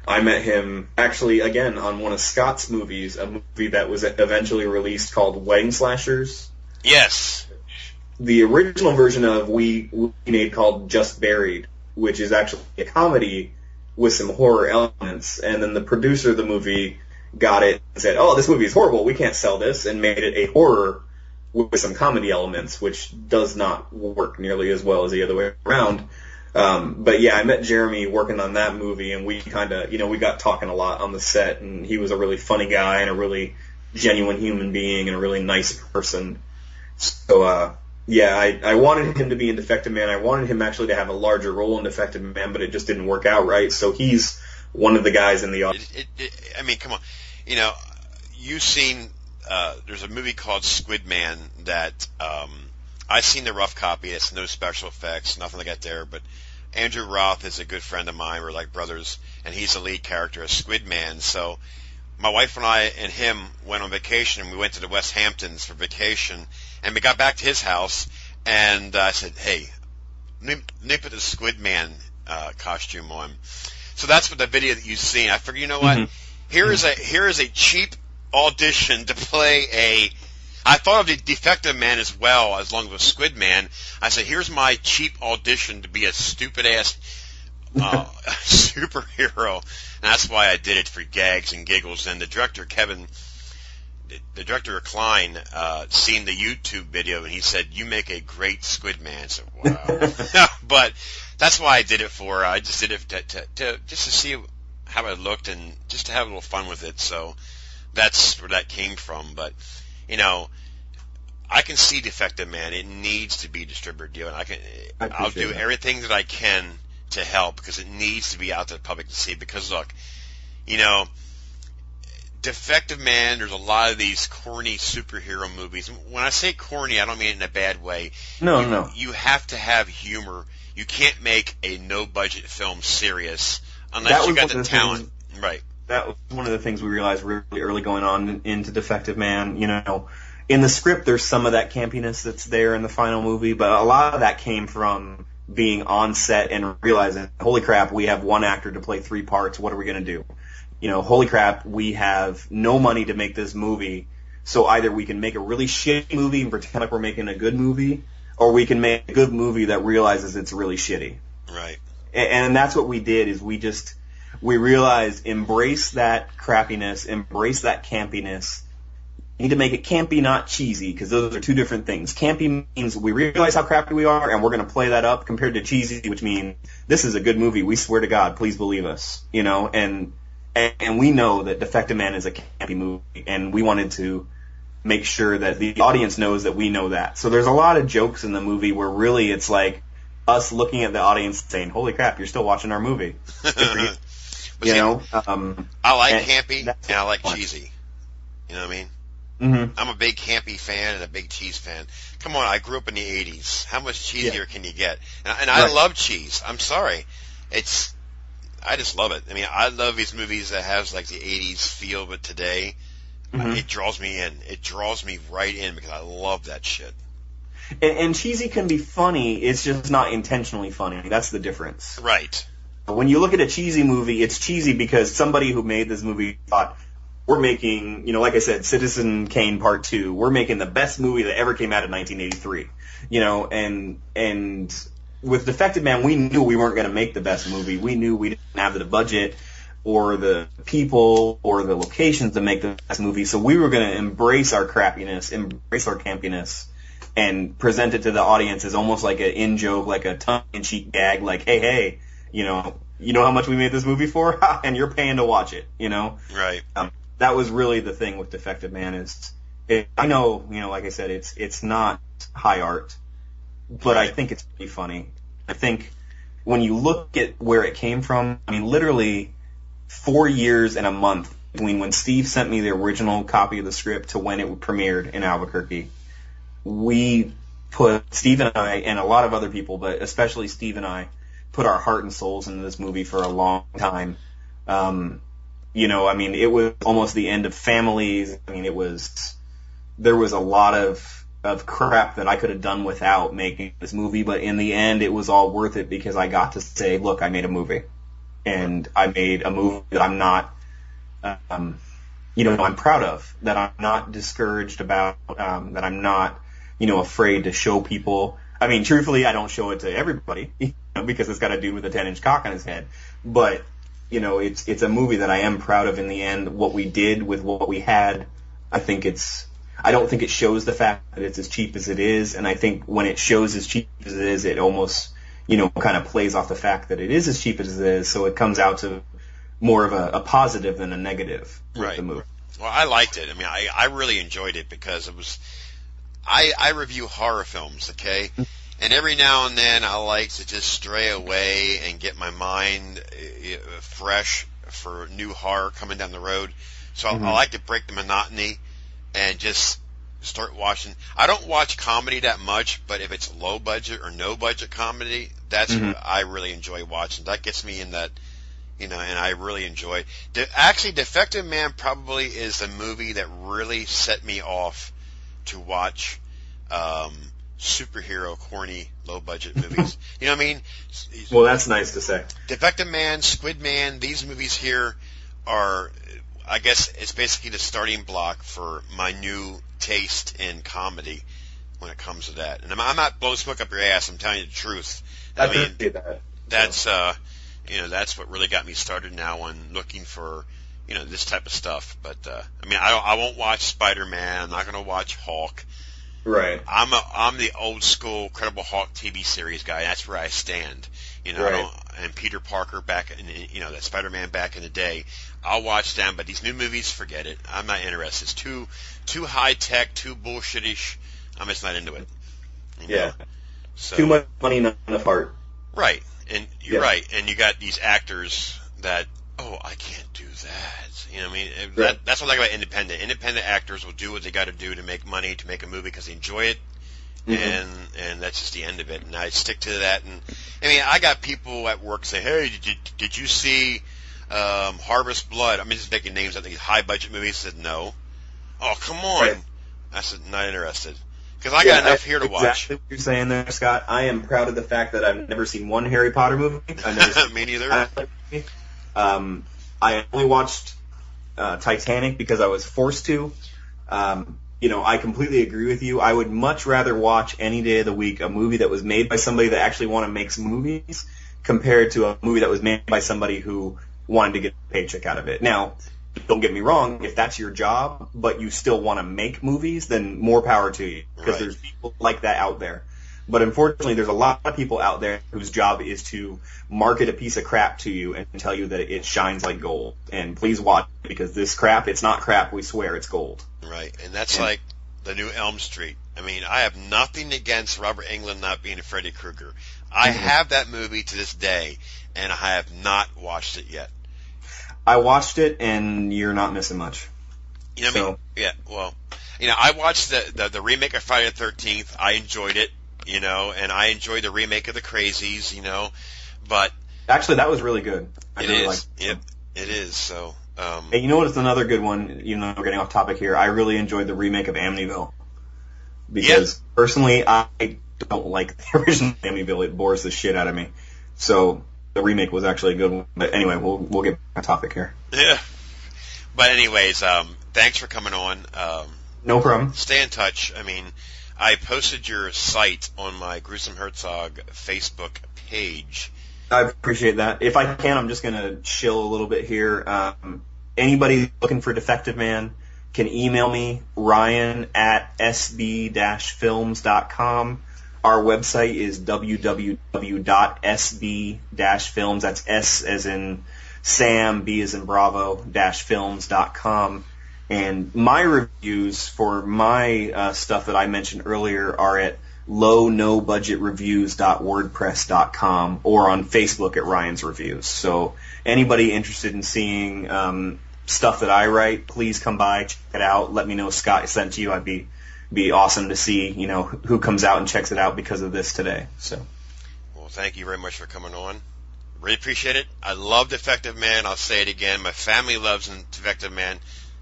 Speaker 2: I met him actually again on one of Scott's movies, a movie that was eventually released called Wedding Slashers.
Speaker 1: Yes.
Speaker 2: The original version of we made called Just Buried, which is actually a comedy with some horror elements. And then the producer of the movie got it and said, oh, this movie is horrible, we can't sell this, and made it a horror with some comedy elements, which does not work nearly as well as the other way around. But yeah, I met Jeremy working on that movie, and we kind of, we got talking a lot on the set, and he was a really funny guy and a really genuine human being and a really nice person. So, yeah, I wanted him to be in Defective Man. I wanted him actually to have a larger role in Defective Man, but it just didn't work out right. So he's one of the guys in the audience.
Speaker 1: I mean, come on. You've seen, there's a movie called Squid Man that I've seen the rough copy. It's no special effects, nothing like that there. But Andrew Roth is a good friend of mine. We're like brothers, and he's the lead character of Squid Man. So my wife and I and him went on vacation, and we went to the West Hamptons for vacation. And we got back to his house, and I said, hey, let me put the Squid Man costume on. So that's what the video that you've seen. I figured, you know what? Here is a cheap audition to play I thought of the Defective Man as well, as long as it was Squid Man. I said, here's my cheap audition to be a stupid-ass superhero. And that's why I did it, for gags and giggles. And the director, the director Klein, seen the YouTube video, and he said, you make a great Squid Man. So, wow. But that's why I did it for. I just did it to just to see how it looked and just to have a little fun with it. So that's where that came from. But, I can see Defective Man. It needs to be distributed. I'll do everything that I can to help, because it needs to be out to the public to see. Because look, Defective Man, there's a lot of these corny superhero movies. When I say corny, I don't mean it in a bad way.
Speaker 2: No.
Speaker 1: You have to have humor. You can't make a no-budget film serious unless you got the talent. Right.
Speaker 2: That was one of the things we realized really early going on into Defective Man. In the script, there's some of that campiness that's there in the final movie, but a lot of that came from being on set and realizing, holy crap, we have one actor to play 3 parts. What are we going to do? Holy crap, we have no money to make this movie, so either we can make a really shitty movie and pretend like we're making a good movie, or we can make a good movie that realizes it's really shitty.
Speaker 1: Right.
Speaker 2: And that's what we did, is we realized, embrace that crappiness, embrace that campiness. You need to make it campy, not cheesy, because those are 2 different things. Campy means we realize how crappy we are, and we're going to play that up, compared to cheesy, which means this is a good movie. We swear to God, please believe us. And we know that Defective Man is a campy movie, and we wanted to make sure that the audience knows that we know that. So there's a lot of jokes in the movie where really it's like us looking at the audience saying, holy crap, you're still watching our movie. I
Speaker 1: like campy and I like cheesy. You know what I mean?
Speaker 2: Mm-hmm.
Speaker 1: I'm a big campy fan and a big cheese fan. Come on, I grew up in the 80s. How much cheesier can you get? And I love cheese. I'm sorry. I just love it. I mean, I love these movies that has like the 80s feel, but today, it draws me in. It draws me right in, because I love that shit.
Speaker 2: And cheesy can be funny, it's just not intentionally funny. That's the difference.
Speaker 1: Right.
Speaker 2: When you look at a cheesy movie, it's cheesy because somebody who made this movie thought, we're making, like I said, Citizen Kane Part 2, we're making the best movie that ever came out in 1983. And with Defective Man, we knew we weren't going to make the best movie. We knew we didn't have the budget or the people or the locations to make the best movie. So we were going to embrace our crappiness, embrace our campiness, and present it to the audience as almost like an in-joke, like a tongue-in-cheek gag, like, hey, you know how much we made this movie for, and you're paying to watch it,
Speaker 1: Right.
Speaker 2: That was really the thing with Defective Man I know, like I said, it's not high art, but I think it's pretty funny. I think when you look at where it came from, I mean, literally 4 years and a month between when Steve sent me the original copy of the script to when it premiered in Albuquerque, Steve and I, and a lot of other people, but especially Steve and I, put our heart and souls into this movie for a long time. I mean, it was almost the end of Families. I mean, there was a lot of crap that I could have done without making this movie, but in the end, it was all worth it because I got to say, look, I made a movie. And I made a movie that I'm not, I'm proud of, that I'm not discouraged about, that I'm not, afraid to show people. I mean, truthfully, I don't show it to everybody, because it's got a dude with a 10-inch cock on his head. But, it's a movie that I am proud of in the end. What we did with what we had, I don't think it shows the fact that it's as cheap as it is. And I think when it shows as cheap as it is, it almost, kind of plays off the fact that it is as cheap as it is. So it comes out to more of a positive than a negative with the movie.
Speaker 1: Well, I liked it. I mean, I really enjoyed it because it was, I review horror films, okay? And every now and then I like to just stray away and get my mind fresh for new horror coming down the road. So I like to break the monotony and just start watching. I don't watch comedy that much, but if it's low budget or no budget comedy, that's what I really enjoy watching. That gets me in that, and I really enjoy it. Actually, Defective Man probably is the movie that really set me off to watch superhero, corny, low-budget movies. You know what I mean?
Speaker 2: Well, that's nice to say.
Speaker 1: Defective Man, Squid Man, these movies here are, I guess, it's basically the starting block for my new taste in comedy when it comes to that. And I'm not blowing smoke up your ass. I'm telling you the truth. I mean, that's that's what really got me started now on looking for this type of stuff. But I mean, I won't watch Spider-Man. I'm not going to watch Hulk.
Speaker 2: Right.
Speaker 1: I'm the old school Incredible Hulk TV series guy. That's where I stand.
Speaker 2: Right.
Speaker 1: And Peter Parker back in that Spider-Man back in the day. I'll watch them, but these new movies, forget it. I'm not interested. It's too high tech, too bullshitish. I'm just not into it.
Speaker 2: Yeah.
Speaker 1: So,
Speaker 2: too much money, not enough heart.
Speaker 1: Right. And you're right. And you got these actors that, I can't do that. I mean, that's what I like about independent. Independent actors will do what they got to do to make money, to make a movie because they enjoy it, and that's just the end of it. And I stick to that. And I mean, I got people at work say, "Hey, did you see Harvest Blood?" I'm just making names of these high budget movies. I said, "No." "Oh, come on."
Speaker 2: Right.
Speaker 1: I said, "Not interested." Because I got enough here to watch.
Speaker 2: Exactly what you're saying there, Scott. I am proud of the fact that I've never seen one Harry Potter movie. I've never seen
Speaker 1: Me neither.
Speaker 2: I only watched Titanic because I was forced to. I completely agree with you. I would much rather watch any day of the week a movie that was made by somebody that actually wanted to make some movies compared to a movie that was made by somebody who wanted to get a paycheck out of it. Now, don't get me wrong, if that's your job, but you still want to make movies, then more power to you, because there's people like that out there. But unfortunately, there's a lot of people out there whose job is to market a piece of crap to you and tell you that it shines like gold. And please watch it, because this crap, it's not crap, we swear it's gold.
Speaker 1: Right, and that's like the new Elm Street. I mean, I have nothing against Robert Englund not being a Freddy Krueger. I have that movie to this day, and I have not watched it yet.
Speaker 2: I watched it, and you're not missing much.
Speaker 1: You know what I mean? Yeah, well, I watched the remake of Friday the 13th. I enjoyed it, and I enjoyed the remake of The Crazies, but...
Speaker 2: Actually, that was really good. I really liked it.
Speaker 1: Yep, it is, so...
Speaker 2: Hey, you know what? It's another good one, even though we're getting off topic here. I really enjoyed the remake of Amityville. Because, personally, I don't like the original Amityville. It bores the shit out of me. So... the remake was actually a good one. But anyway, we'll get back to topic here.
Speaker 1: Yeah. But anyways, thanks for coming on.
Speaker 2: No problem.
Speaker 1: Stay in touch. I mean, I posted your site on my Gruesome Herzog Facebook page.
Speaker 2: I appreciate that. If I can, I'm just going to chill a little bit here. Anybody looking for Defective Man can email me, Ryan at sb-films.com. Our website is www.sb-films. That's S as in Sam, B as in Bravo, -films.com. And my reviews for my stuff that I mentioned earlier are at lownobudgetreviews.wordpress.com or on Facebook at Ryan's Reviews. So anybody interested in seeing stuff that I write, please come by, check it out. Let me know Scott sent you. I'd be awesome to see, who comes out and checks it out because of this today. So,
Speaker 1: well, thank you very much for coming on. Really appreciate it. I love Defective Man. I'll say it again. My family loves Defective Man.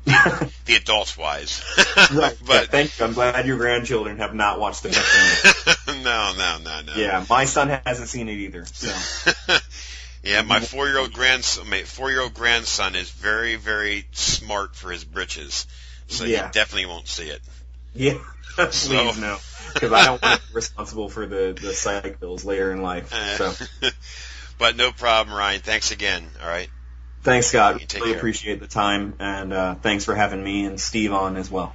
Speaker 1: The adults wise.
Speaker 2: Right. But yeah, thank you. I'm glad your grandchildren have not watched Defective
Speaker 1: Man. No.
Speaker 2: Yeah, my son hasn't seen it either. So.
Speaker 1: Yeah, my 4-year-old grandson is very, very smart for his britches, so he definitely won't see it.
Speaker 2: Yeah, please no, because I don't want to be responsible for the psych bills later in life. So.
Speaker 1: But no problem, Ryan. Thanks again. All right.
Speaker 2: Thanks, Scott. Really appreciate the time, and thanks for having me and Steve on as well.